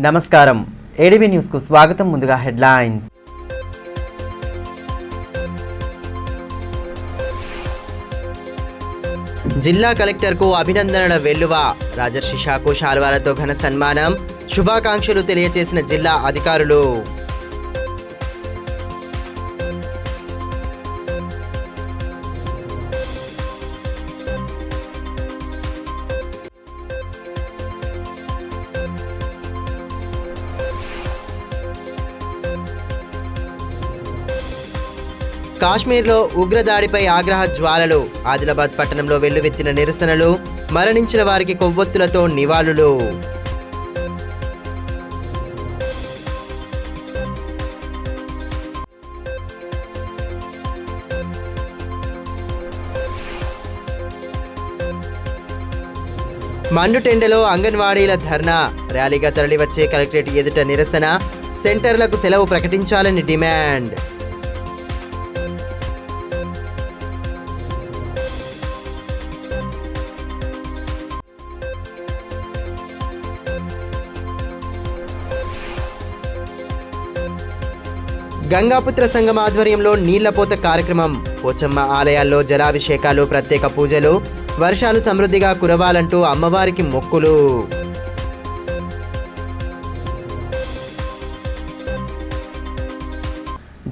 నమస్కారం ADB news కు స్వాగతం. ముందుగా హెడ్లైన్స్. జిల్లా కలెక్టర్కు అభినందనల వెల్లువ. రాజర్షి షాకు శాల్వాలతో ఘన సన్మానం. శుభాకాంక్షలు తెలియజేసిన జిల్లా అధికారులు. కాశ్మీర్లో ఉగ్రదాడిపై ఆగ్రహ జ్వాలలు. ఆదిలాబాద్ పట్టణంలో వెల్లువెత్తిన నిరసనలు. మరణించిన వారికి కొవ్వొత్తులతో నివాళులు. మండుటెండలో అంగన్వాడీల ధర్నా. ర్యాలీగా తరలివచ్చే కలెక్టరేట్ ఎదుట నిరసన. సెంటర్లకు సెలవు ప్రకటించాలని డిమాండ్. గంగాపుత్ర సంఘం ఆధ్వర్యంలో నీళ్లపోత కార్యక్రమం. పోచమ్మ ఆలయాల్లో జలాభిషేకాలు, ప్రత్యేక పూజలు. వర్షాలు సమృద్ధిగా కురవాలంటూ అమ్మవారికి మొక్కులు.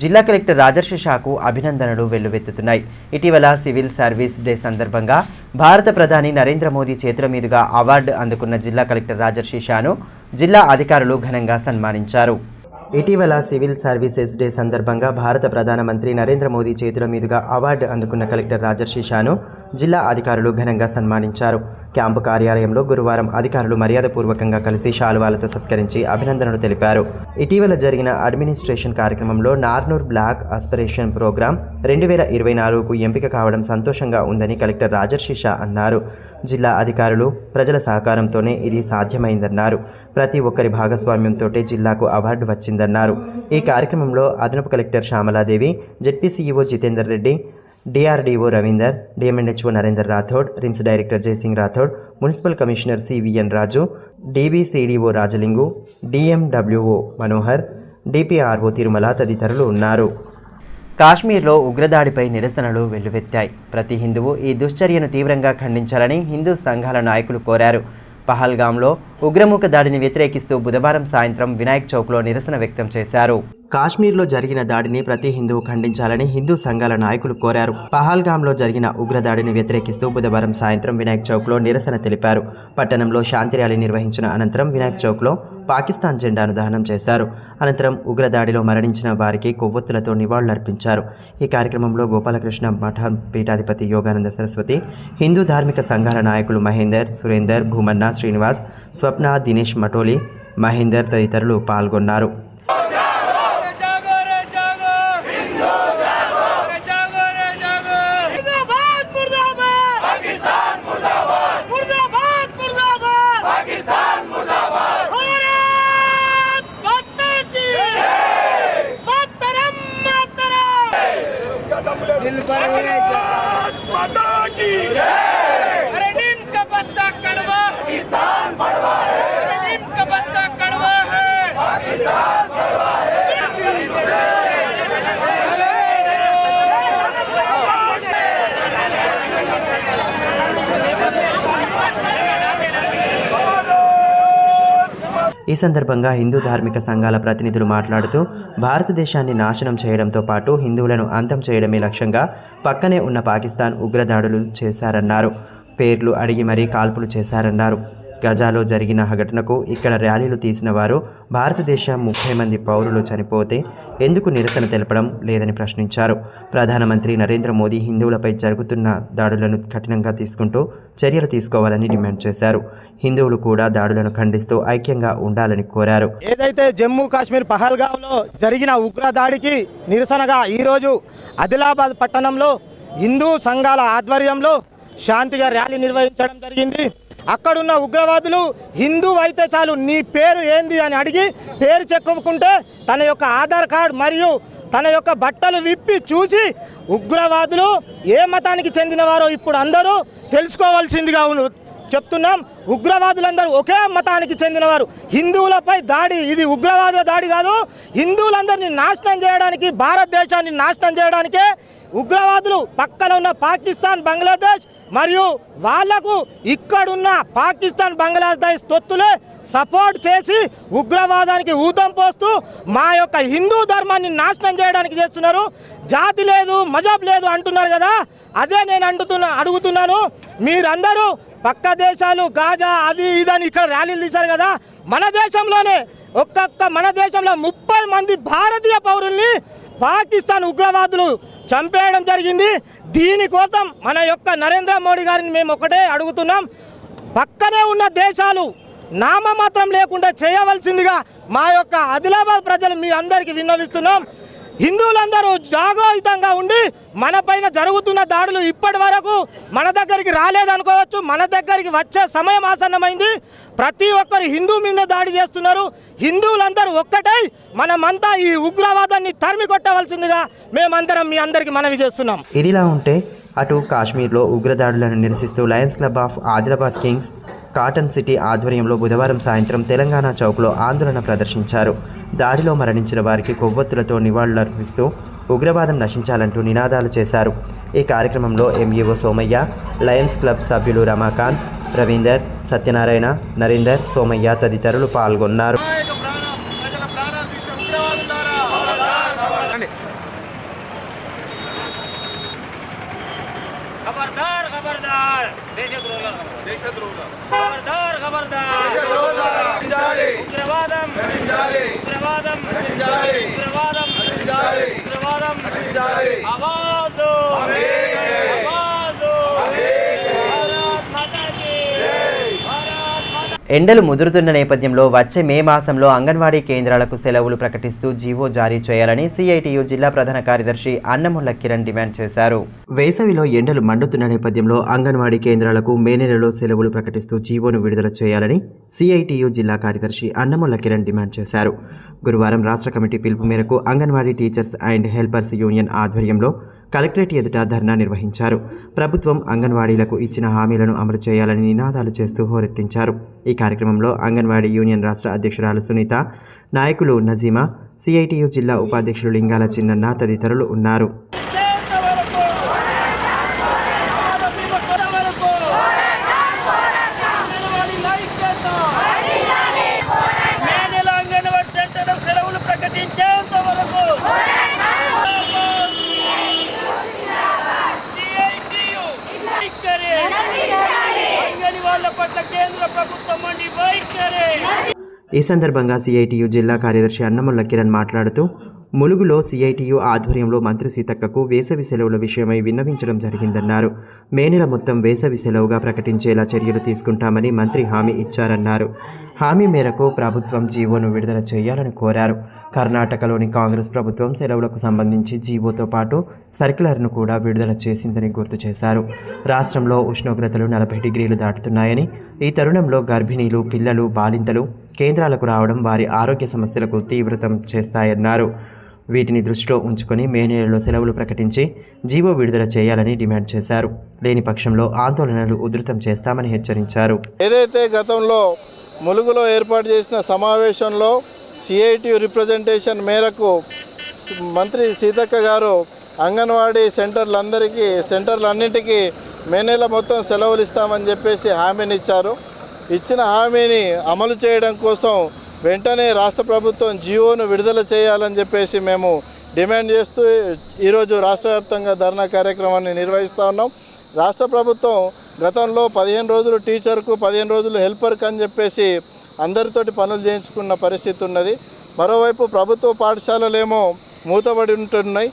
జిల్లా కలెక్టర్ రాజర్షి షాకు అభినందనలు వెల్లువెత్తుతున్నాయి. ఇటీవల సివిల్ సర్వీస్ డే సందర్భంగా భారత ప్రధాని నరేంద్ర మోదీ చేతుల మీదుగా అవార్డు అందుకున్న జిల్లా కలెక్టర్ రాజర్షి షాను జిల్లా అధికారులు ఘనంగా సన్మానించారు. ఇటీవల సివిల్ సర్వీసెస్ డే సందర్భంగా భారత ప్రధానమంత్రి నరేంద్ర మోదీ చేతుల మీదుగా అవార్డు అందుకున్న కలెక్టర్ రాజర్షి షాను జిల్లా అధికారులు ఘనంగా సన్మానించారు. క్యాంపు కార్యాలయంలో గురువారం అధికారులు మర్యాదపూర్వకంగా కలిసి శాలువాలతో సత్కరించి అభినందనలు తెలిపారు. ఇటీవల జరిగిన అడ్మినిస్ట్రేషన్ కార్యక్రమంలో నార్నూర్ బ్లాక్ ఆస్పిరేషన్ ప్రోగ్రాం 2024కు ఎంపిక కావడం సంతోషంగా ఉందని కలెక్టర్ రాజర్షి షా అన్నారు. జిల్లా అధికారులు, ప్రజల సహకారంతోనే ఇది సాధ్యమైందన్నారు. ప్రతి ఒక్కరి భాగస్వామ్యంతోటే జిల్లాకు అవార్డు వచ్చిందన్నారు. ఈ కార్యక్రమంలో అదనపు collector Shyamaladevi, ZP CEO Jitender Reddy, DRDO Ravinder, DMNHO Narender Rathod, RIMS director Jayasingh Rathod, municipal commissioner CVN Raju, DBCDO Rajalingu, DMWO Manohar, DPRO Tirumala తదితరులు ఉన్నారు. కాశ్మీర్లో ఉగ్రదాడిపై నిరసనలు వెల్లువెత్తాయి. ప్రతి హిందువు ఈ దుశ్చర్యను తీవ్రంగా ఖండించాలని హిందూ సంఘాల నాయకులు కోరారు. పహల్గామ్లో ఉగ్రముఖ దాడిని వ్యతిరేకిస్తూ బుధవారం సాయంత్రం వినాయక్ చౌక్లో నిరసన వ్యక్తం చేశారు. కాశ్మీర్లో జరిగిన దాడిని ప్రతి హిందువు ఖండించాలని హిందూ సంఘాల నాయకులు కోరారు. పహల్గామ్లో జరిగిన ఉగ్రదాడిని వ్యతిరేకిస్తూ బుధవారం సాయంత్రం వినాయక్ చౌక్లో నిరసన తెలిపారు. పట్టణంలో శాంతి ర్యాలీ నిర్వహించిన అనంతరం వినాయక్ చౌక్లో పాకిస్తాన్ జెండాను దహనం చేశారు. అనంతరం ఉగ్రదాడిలో మరణించిన వారికి కొవ్వొత్తులతో నివాళులర్పించారు. ఈ కార్యక్రమంలో గోపాలకృష్ణ మఠం పీఠాధిపతి యోగానంద సరస్వతి, హిందూ ధార్మిక సంఘాల నాయకులు మహేందర్, సురేందర్, భూమన్న, శ్రీనివాస్, స్వప్న, దినేష్ మటోలి, మహేందర్ తదితరులు పాల్గొన్నారు. ఈ సందర్భంగా హిందూ ధార్మిక సంఘాల ప్రతినిధులు మాట్లాడుతూ భారతదేశాన్ని నాశనం చేయడంతో పాటు హిందువులను అంతం చేయడమే లక్ష్యంగా పక్కనే ఉన్న పాకిస్తాన్ ఉగ్రదాడులు చేశారన్నారు. పేర్లు అడిగి మరీ కాల్పులు చేశారన్నారు. గజాలో జరిగిన ఘటనకు ఇక్కడ ర్యాలీలు తీసిన వారు భారతదేశ 30 మంది పౌరులు చనిపోతే ఎందుకు నిరసన తెలపడం లేదని ప్రశ్నించారు. ప్రధానమంత్రి నరేంద్ర మోదీ హిందువులపై జరుగుతున్న దాడులను కఠినంగా తీసుకుంటూ చర్యలు తీసుకోవాలని డిమాండ్ చేశారు. హిందువులు కూడా దాడులను ఖండిస్తూ ఐక్యంగా ఉండాలని కోరారు. ఏదైతే జమ్మూ కాశ్మీర్ పహల్గామ్లో జరిగిన ఉగ్రదాడికి నిరసనగా ఈరోజు ఆదిలాబాద్ పట్టణంలో హిందూ సంఘాల ఆధ్వర్యంలో శాంతిగా ర్యాలీ నిర్వహించడం జరిగింది. అక్కడున్న ఉగ్రవాదులు హిందూ అయితే చాలు, నీ పేరు ఏంది అని అడిగి పేరు చెప్పుకుంటే తన యొక్క ఆధార్ కార్డు మరియు తన యొక్క బట్టలు విప్పి చూసి ఉగ్రవాదులు ఏ మతానికి చెందినవారో ఇప్పుడు అందరూ తెలుసుకోవాల్సిందిగా చెప్తున్నాం, ఉగ్రవాదులందరూ ఒకే మతానికి చెందినవారు. హిందువులపై దాడి ఇది ఉగ్రవాద దాడి కాదు. హిందువులందరినీ నాశనం చేయడానికి, భారతదేశాన్ని నాశనం చేయడానికే ఉగ్రవాదులు పక్కన ఉన్న పాకిస్తాన్, బంగ్లాదేశ్ మరియు వాళ్లకు ఇక్కడున్న పాకిస్తాన్, బంగ్లాదేశ్ తొత్తులే సపోర్ట్ చేసి ఉగ్రవాదానికి ఊతం పోస్తూ మా యొక్క హిందూ ధర్మాన్ని నాశనం చేయడానికి చేస్తున్నారు. జాతి లేదు, మజహబ్ లేదు అంటున్నారు కదా, అదే నేను అడుగుతున్నాను. మీరందరూ పక్క దేశాలు గాజా అది ఇదని ఇక్కడ ర్యాలీలు తీశారు కదా, మన దేశంలోనే మన దేశంలో 30 మంది భారతీయ పౌరుల్ని పాకిస్తాన్ ఉగ్రవాదులు చంపేయడం జరిగింది. దీనికోసం మన యొక్క నరేంద్ర మోడీ గారిని మేము ఒకటే అడుగుతున్నాం, పక్కనే ఉన్న దేశాలు నామమాత్రం లేకుండా చేయవలసిందిగా మా యొక్క ఆదిలాబాద్ ప్రజలు మీ అందరికీ విన్నవిస్తున్నాం. హిందువులందరూ జాగరూకంగా ఉండి మన పైన జరుగుతున్న దాడులు ఇప్పటి వరకు మన దగ్గరికి రాలేదనుకోవచ్చు, మన దగ్గరికి వచ్చే సమయం ఆసన్నమైంది. ప్రతి ఒక్కరు హిందూ మీద దాడి చేస్తున్నారు. హిందువులందరూ ఒక్కటై మనమంతా ఈ ఉగ్రవాదాన్ని తరిమి కొట్టవలసిందిగా మేమందరం మీ అందరికీ మనవి చేస్తున్నాం. ఇదిలా ఉంటే అటు కాశ్మీర్లో ఉగ్రదాడులను నిరసిస్తూ Lions club of Adilabad Kings cotton city ఆధ్వర్యంలో బుధవారం సాయంత్రం తెలంగాణ చౌక్లో ఆందోళన ప్రదర్శించారు. దాడిలో మరణించిన వారికి కొవ్వొత్తులతో నివాళులర్పిస్తూ ఉగ్రవాదం నశించాలంటూ నినాదాలు చేశారు. ఈ కార్యక్రమంలో ఎంఈఓ సోమయ్య, లయన్స్ క్లబ్ సభ్యులు రమాకాంత్, రవీందర్, సత్యనారాయణ, నరేందర్, సోమయ్య తదితరులు పాల్గొన్నారు. खबरदार खबरदार देशद्रोह खबरदार खबरदार उग्रवादम उग्रवादम उग्रवादम उग्रवादम आवाज दो आवाज दो भारत माता की भारत माता. ఎండలు ముదురుతున్న నేపథ్యంలో వచ్చే మే మాసంలో అంగన్వాడీ కేంద్రాలకు సెలవులు ప్రకటిస్తూ జీవో జారీ చేయాలని సిఐటియు జిల్లా ప్రధాన కార్యదర్శి అన్నముల కిరణ్ డిమాండ్ చేశారు. వేసవిలో ఎండలు మండుతున్న నేపథ్యంలో అంగన్వాడీ కేంద్రాలకు మే నెలలో సెలవులు ప్రకటిస్తూ జీవోను విడుదల చేయాలని సిఐటియు జిల్లా కార్యదర్శి అన్నముల కిరణ్ డిమాండ్ చేశారు. గురువారం రాష్ట్ర కమిటీ పిలుపు మేరకు anganwadi teachers and helpers union ఆధ్వర్యంలో కలెక్టరేట్ ఎదుట ధర్నా నిర్వహించారు. ప్రభుత్వం అంగన్వాడీలకు ఇచ్చిన హామీలను అమలు చేయాలని నినాదాలు చేస్తూ హోరెత్తించారు. ఈ కార్యక్రమంలో అంగన్వాడీ యూనియన్ రాష్ట్ర అధ్యక్షురాలు సునీత, నాయకులు నజీమా, సిఐటియు జిల్లా ఉపాధ్యక్షులు లింగాల చిన్నన్న తదితరులు ఉన్నారు. ఈ సందర్భంగా సిఐటియు జిల్లా కార్యదర్శి అన్నముల కిరణ్ మాట్లాడుతూ, ములుగులో సిఐటియు ఆధ్వర్యంలో మంత్రి సీతక్కకు వేసవి సెలవుల విషయమై విన్నవించడం జరిగిందన్నారు. మే నెల మొత్తం వేసవి సెలవుగా ప్రకటించేలా చర్యలు తీసుకుంటామని మంత్రి హామీ ఇచ్చారన్నారు. హామీ మేరకు ప్రభుత్వం జీవోను విడుదల చేయాలని కోరారు. కర్ణాటకలోని కాంగ్రెస్ ప్రభుత్వం సెలవులకు సంబంధించి జీవోతో పాటు సర్క్యులర్ను కూడా విడుదల చేసిందని గుర్తు చేశారు. రాష్ట్రంలో ఉష్ణోగ్రతలు 40 డిగ్రీలు దాటుతున్నాయని, ఈ తరుణంలో గర్భిణీలు, పిల్లలు, బాలింతలు కేంద్రాలకు రావడం వారి ఆరోగ్య సమస్యలకు తీవ్రతం చేస్తాయన్నారు. వీటిని దృష్టిలో ఉంచుకొని మే నెలలో సెలవులు ప్రకటించి జీవో విడుదల చేయాలని డిమాండ్ చేశారు. లేని పక్షంలో ఆందోళనలు ఉధృతం చేస్తామని హెచ్చరించారు. ఏదైతే గతంలో ములుగులో ఏర్పాటు చేసిన సమావేశంలో సిఐటియు రిప్రజెంటేషన్ మేరకు మంత్రి సీతక్క గారు అంగన్వాడీ సెంటర్లన్నింటికీ మే నెల మొత్తం సెలవులు ఇస్తామని చెప్పేసి హామీని ఇచ్చారు. ఇచ్చిన హామీని అమలు చేయడం కోసం వెంటనే రాష్ట్ర ప్రభుత్వం జీవోను విడుదల చేయాలని చెప్పేసి మేము డిమాండ్ చేస్తూ ఈరోజు రాష్ట్ర వ్యాప్తంగా ధర్నా కార్యక్రమాన్ని నిర్వహిస్తూ ఉన్నాం. రాష్ట్ర ప్రభుత్వం గతంలో 15 రోజులు టీచర్కు 15 రోజులు హెల్పర్కి అని చెప్పేసి అందరితోటి పనులు చేయించుకున్న పరిస్థితి ఉన్నది. మరోవైపు ప్రభుత్వ పాఠశాలలేమో మూతబడి ఉంటున్నాయి.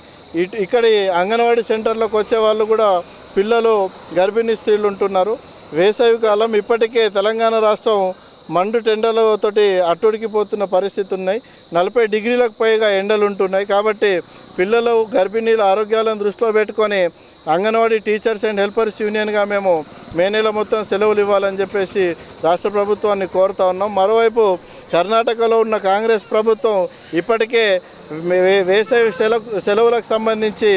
ఇక్కడి అంగన్వాడీ సెంటర్లకు వచ్చే వాళ్ళు కూడా పిల్లలు, గర్భిణీ స్త్రీలు ఉంటున్నారు. వేసవి కాలం ఇప్పటికే తెలంగాణ రాష్ట్రం మండు టెండలతోటి అట్టుడికిపోతున్న పరిస్థితి ఉన్నాయి. 40 డిగ్రీలకు పైగా ఎండలు ఉంటున్నాయి. కాబట్టి పిల్లలు, గర్భిణీల ఆరోగ్యాలను దృష్టిలో పెట్టుకొని అంగన్వాడీ టీచర్స్ అండ్ హెల్పర్స్ యూనియన్గా మేము మే నెల మొత్తం సెలవులు ఇవ్వాలని చెప్పేసి రాష్ట్ర ప్రభుత్వాన్ని కోరుతా ఉన్నాం. మరోవైపు కర్ణాటకలో ఉన్న కాంగ్రెస్ ప్రభుత్వం ఇప్పటికే వేసవి సెలవులకు సంబంధించి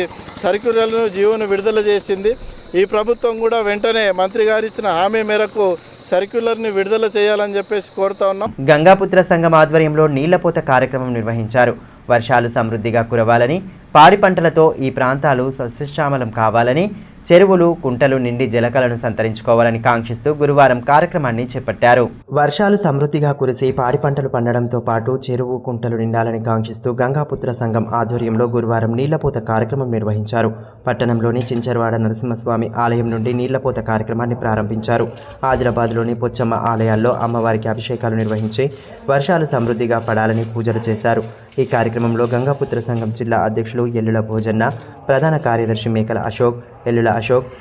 సర్క్యులర్లను జీవోను విడుదల చేసింది. ఈ ప్రభుత్వం కూడా వెంటనే మంత్రి గారు ఇచ్చిన హామీ మేరకు సర్క్యులర్ని విడుదల చేయాలని చెప్పేసి కోరుతా ఉన్నాం. గంగాపుత్ర సంఘం ఆధ్వర్యంలో నీళ్లపోత కార్యక్రమం నిర్వహించారు. వర్షాలు సమృద్ధిగా కురవాలని, పాడి పంటలతో ఈ ప్రాంతాలు సస్యశ్యామలం కావాలని, చెరువులు కుంటలు నిండి జలకలను సంతరించుకోవాలని కాంక్షిస్తూ గురువారం కార్యక్రమాన్ని చేపట్టారు. వర్షాలు సమృద్ధిగా కురిసి పాడి పంటలు పండడంతో పాటు చెరువు కుంటలు నిండాలని కాంక్షిస్తూ గంగాపుత్ర సంఘం ఆధ్వర్యంలో గురువారం నీళ్లపోత కార్యక్రమం నిర్వహించారు. పట్టణంలోని చించర్వాడ నరసింహస్వామి ఆలయం నుండి నీళ్లపోత కార్యక్రమాన్ని ప్రారంభించారు. ఆదిలాబాద్లోని పొచ్చమ్మ ఆలయాల్లో అమ్మవారికి అభిషేకాలు నిర్వహించి వర్షాలు సమృద్ధిగా పడాలని పూజలు చేశారు. ఈ కార్యక్రమంలో గంగాపుత్ర సంఘం జిల్లా అధ్యక్షులు ఎల్లుల భోజన్న, ప్రధాన కార్యదర్శి మేకల అశోక్, ఎల్లుల అశోక్,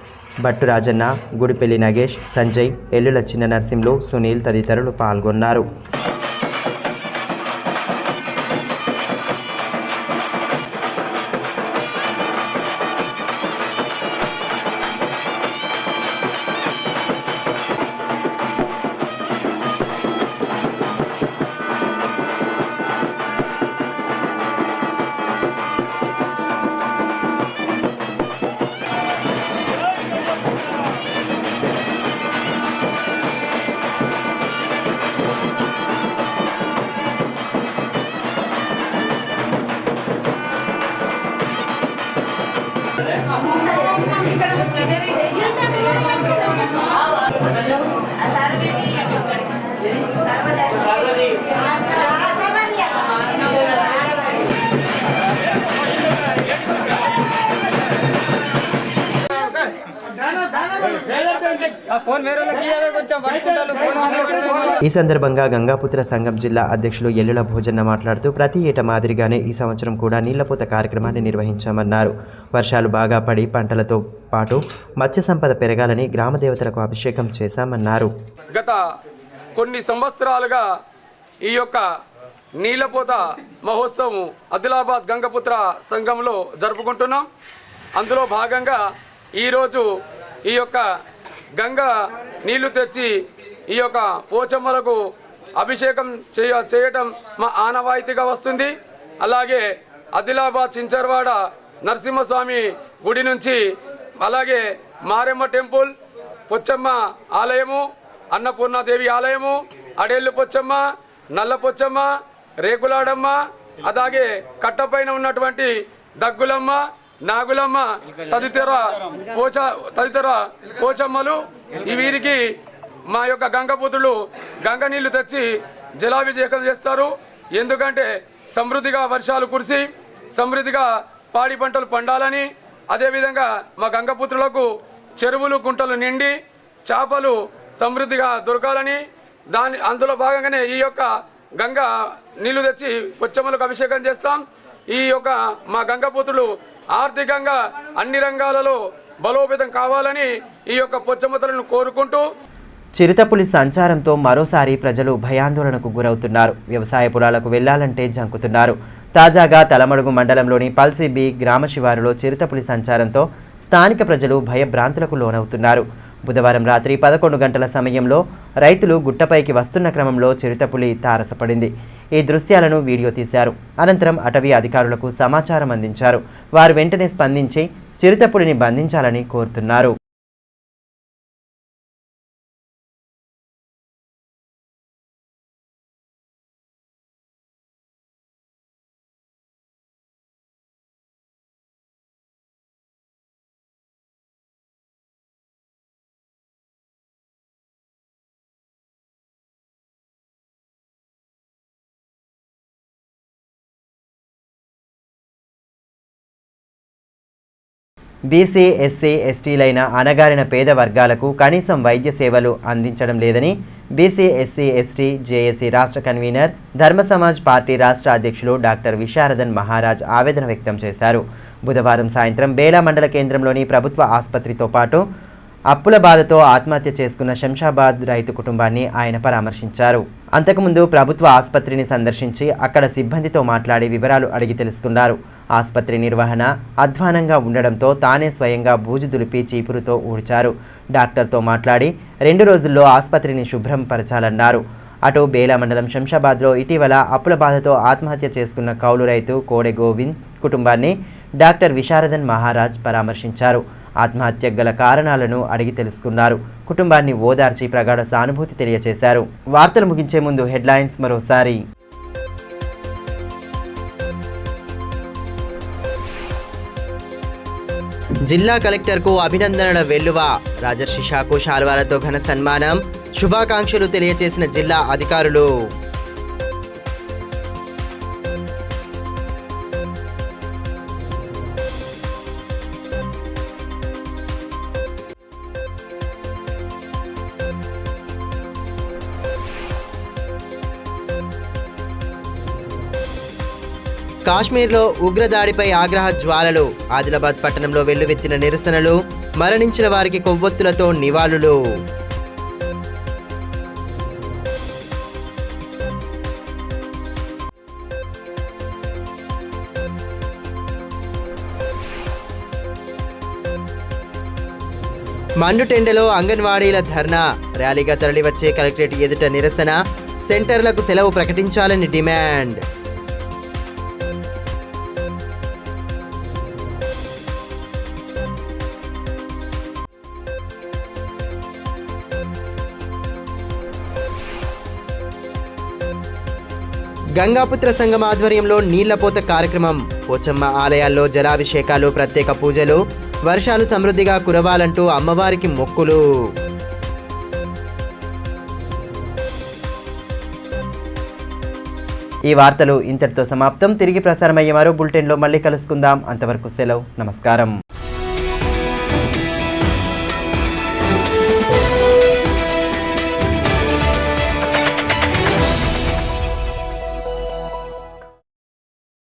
భట్టు రాజన్న, గుడిపెల్లి నగేష్, సంజయ్, ఎల్లుల చిన్న నరసింహులు, సునీల్ తదితరులు పాల్గొన్నారు. ఈ సందర్భంగా గంగాపుత్ర సంఘం జిల్లా అధ్యక్షులు ఎల్లుల భోజన్న మాట్లాడుతూ ప్రతి ఏటా మాదిరిగానే ఈ సంవత్సరం కూడా నీళ్లపోత కార్యక్రమాన్ని నిర్వహించామన్నారు. వర్షాలు బాగా పడి పంటలతో పాటు మత్స్య సంపద పెరగాలని గ్రామ దేవతలకు అభిషేకం చేశామన్నారు. గత కొన్ని సంవత్సరాలుగా ఈ యొక్క నీళ్లపోత మహోత్సవం ఆదిలాబాద్ గంగపుత్ర సంఘంలో జరుపుకుంటున్నాం. అందులో భాగంగా ఈరోజు ఈ యొక్క గంగా నీళ్లు తెచ్చి ఈ యొక్క పోచమ్మలకు అభిషేకం చేయటం మా ఆనవాయితీగా వస్తుంది. అలాగే ఆదిలాబాద్ చించర్వాడ నరసింహస్వామి గుడి నుంచి, అలాగే మారెమ్మ టెంపుల్, పొచ్చమ్మ ఆలయము, అన్నపూర్ణాదేవి ఆలయము, అడేళ్ళు పొచ్చమ్మ, నల్ల పొచ్చమ్మ, రేకులాడమ్మ, అలాగే కట్టపైన ఉన్నటువంటి దగ్గులమ్మ, నాగులమ్మ తదితర పోచమ్మలు, వీరికి మా యొక్క గంగపుత్రులు గంగ నీళ్లు తెచ్చి జలాభిషేకం చేస్తారు. ఎందుకంటే సమృద్ధిగా వర్షాలు కురిసి సమృద్ధిగా పాడి పంటలు పండాలని, అదేవిధంగా మా గంగపుత్రులకు చెరువులు కుంటలు నిండి చేపలు సమృద్ధిగా దొరకాలని, అందులో భాగంగానే ఈ యొక్క గంగ నీళ్లు తెచ్చి పొచ్చమ్మలకు అభిషేకం చేస్తాం. ఈ యొక్క మా గంగపుత్రులు ఆర్థికంగా అన్ని రంగాలలో బలోపేతం కావాలని ఈ యొక్క పొచ్చమ్మతలను కోరుకుంటూ, చిరుతపులి సంచారంతో మరోసారి ప్రజలు భయాందోళనకు గురవుతున్నారు. వ్యవసాయ పొలాలకు వెళ్లాలంటే జంకుతున్నారు. తాజాగా తలమడుగు మండలంలోని పల్సి బి గ్రామ శివారులో చిరుతపులి సంచారంతో స్థానిక ప్రజలు భయభ్రాంతులకు లోనవుతున్నారు. బుధవారం రాత్రి 11 గంటల సమయంలో రైతులు గుట్టపైకి వస్తున్న క్రమంలో చిరుతపులి తారసపడింది. ఈ దృశ్యాలను వీడియో తీశారు. అనంతరం అటవీ అధికారులకు సమాచారం అందించారు. వారు వెంటనే స్పందించి చిరుతపులిని బంధించాలని కోరుతున్నారు. బీసీ, ఎస్సీ, ఎస్టీలైన అణగారిన పేద వర్గాలకు కనీసం వైద్య సేవలు అందించడం లేదని బీసీ, ఎస్సీ, ఎస్టీ జేఏసీ రాష్ట్ర కన్వీనర్, ధర్మ సమాజ్ పార్టీ రాష్ట్ర అధ్యక్షులు డాక్టర్ విశారదన్ మహారాజ్ ఆవేదన వ్యక్తం చేశారు. బుధవారం సాయంత్రం బేలా మండల కేంద్రంలోని ప్రభుత్వ ఆసుపత్రితో పాటు అప్పుల బాధతో ఆత్మహత్య చేసుకున్న శంషాబాద్ రైతు కుటుంబాన్ని ఆయన పరామర్శించారు. అంతకుముందు ప్రభుత్వ ఆసుపత్రిని సందర్శించి అక్కడ సిబ్బందితో మాట్లాడి వివరాలు అడిగి తెలుసుకున్నారు. ఆసుపత్రి నిర్వహణ అధ్వానంగా ఉండడంతో తానే స్వయంగా బూజు దులిపి చీపురుతో ఊడ్చారు. డాక్టర్తో మాట్లాడి 2 రోజుల్లో ఆసుపత్రిని శుభ్రం పరచాలన్నారు. అటు బేలా మండలం శంషాబాద్లో ఇటీవల అప్పుల బాధతో ఆత్మహత్య చేసుకున్న కౌలు రైతు కోడె గోవింద్ కుటుంబాన్ని డాక్టర్ విశారదన్ మహారాజ్ పరామర్శించారు. ఆత్మహత్యకు గల కారణాలను అడిగి తెలుసుకున్నారు. కుటుంబాన్ని ఓదార్చి ప్రగాఢ సానుభూతి తెలియజేశారు. వార్తలు ముగించే ముందు హెడ్లైన్స్ మరోసారి. జిల్లా కలెక్టర్కు అభినందనల వెల్లువ. రాజర్షి షాకు శాల్వాలతో ఘన సన్మానం. శుభాకాంక్షలు తెలియజేసిన జిల్లా అధికారులు. కాశ్మీర్లో ఉగ్రదాడిపై ఆగ్రహ జ్వాలలు. ఆదిలాబాద్ పట్టణంలో వెల్లువెత్తిన నిరసనలు. మరణించిన వారికి కొవ్వొత్తులతో నివాళులు. మండుటెండలో అంగన్వాడీల ధర్నా. ర్యాలీగా తరలివచ్చే కలెక్టరేట్ ఎదుట నిరసన. సెంటర్లకు సెలవు ప్రకటించాలని డిమాండ్. గంగాపుత్ర సంఘం ఆధ్వర్యంలో నీళ్లపోత కార్యక్రమం. పోచమ్మ ఆలయాల్లో జలాభిషేకాలు, ప్రత్యేక పూజలు. వర్షాలు సమృద్ధిగా కురవాలంటూ అమ్మవారికి మొక్కులు. ఈ వార్తలు ఇంతటితో సమాప్తం. తిరిగి ప్రసారమయ్యే మరో బులెటిన్లో మళ్ళీ కలుసుకుందాం. అంతవరకు సెలవు. నమస్కారం.